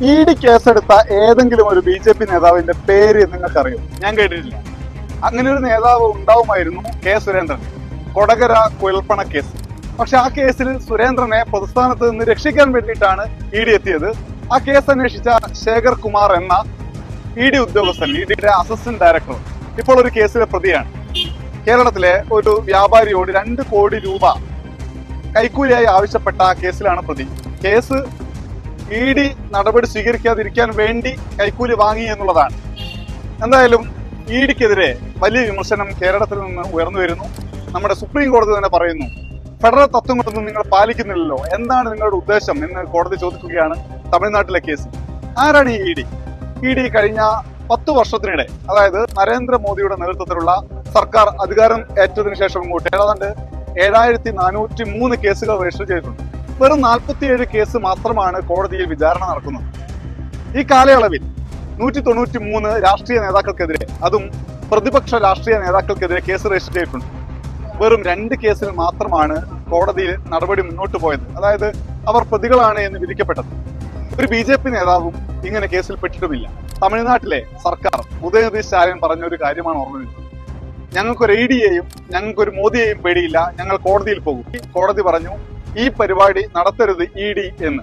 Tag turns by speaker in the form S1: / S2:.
S1: E D കേസെടുത്ത ഏതെങ്കിലും ഒരു BJP നേതാവിന്റെ പേര് നിങ്ങൾക്കറിയോ? ഞാൻ കേട്ടിട്ടില്ല. അങ്ങനെ ഒരു നേതാവ് ഉണ്ടാവുമായിരുന്നു കെ സുരേന്ദ്രൻ, കൊടകര കുഴൽപ്പണ കേസ്. പക്ഷെ ആ കേസിൽ സുരേന്ദ്രനെ പ്രതിസ്ഥാനത്ത് നിന്ന് രക്ഷിക്കാൻ വേണ്ടിയിട്ടാണ് ഇ ഡി എത്തിയത്. ആ കേസ് അന്വേഷിച്ച ശേഖർ കുമാർ എന്ന ഇ ഡി ഉദ്യോഗസ്ഥൻ, ഇ ഡിയുടെ അസിസ്റ്റന്റ് ഡയറക്ടർ, ഇപ്പോൾ ഒരു കേസിലെ പ്രതിയാണ്. കേരളത്തിലെ ഒരു വ്യാപാരിയോട് 2 കോടി രൂപ കൈക്കൂലിയായി ആവശ്യപ്പെട്ട ആ കേസിലാണ് പ്രതി. കേസ് ഇ ഡി നടപടി സ്വീകരിക്കാതിരിക്കാൻ വേണ്ടി കൈക്കൂലി വാങ്ങി എന്നുള്ളതാണ്. എന്തായാലും ഇ ഡിക്കെതിരെ വലിയ വിമർശനം കേരളത്തിൽ നിന്ന് ഉയർന്നു വരുന്നു. നമ്മുടെ സുപ്രീം കോടതി തന്നെ പറയുന്നു, ഫെഡറൽ തത്വങ്ങളൊന്നും നിങ്ങൾ പാലിക്കുന്നില്ലല്ലോ, എന്താണ് നിങ്ങളുടെ ഉദ്ദേശം എന്ന് കോടതി ചോദിക്കുകയാണ്. തമിഴ്നാട്ടിലെ കേസ് ആരാണ് ഈ ഇ ഡി? ഇ ഡി കഴിഞ്ഞ 10 വർഷത്തിനിടെ, അതായത് നരേന്ദ്രമോദിയുടെ നേതൃത്വത്തിലുള്ള സർക്കാർ അധികാരം ഏറ്റതിനു ശേഷം ഇങ്ങോട്ട് ഏതാണ്ട് 7403 കേസുകൾ രജിസ്റ്റർ ചെയ്തിട്ടുണ്ട്. വെറും 47 കേസ് മാത്രമാണ് കോടതിയിൽ വിചാരണ നടക്കുന്നത്. ഈ കാലയളവിൽ 193 രാഷ്ട്രീയ നേതാക്കൾക്കെതിരെ, അതും പ്രതിപക്ഷ രാഷ്ട്രീയ നേതാക്കൾക്കെതിരെ കേസ് രജിസ്റ്റർ ചെയ്തിട്ടുണ്ട്. വെറും 2 കേസിൽ മാത്രമാണ് കോടതിയിൽ നടപടി മുന്നോട്ട് പോയത്, അതായത് അവർ പ്രതികളാണ് എന്ന് വിധിക്കപ്പെട്ടത്. ഒരു BJP നേതാവും ഇങ്ങനെ കേസിൽ പെട്ടിട്ടുമില്ല. തമിഴ്നാട്ടിലെ സർക്കാർ ഉദയനിധി സ്റ്റാലിൻ പറഞ്ഞ ഒരു കാര്യമാണ് ഓർമ്മ വരുന്നത്. ഞങ്ങൾക്കൊരു ഇ ഡിയെയും ഞങ്ങൾക്കൊരു മോദിയെയും പേടിയില്ല, ഞങ്ങൾ കോടതിയിൽ പോകും. കോടതി പറഞ്ഞു, ഈ പരിപാടി നടത്തരുത് ഇ ഡി എന്ന്.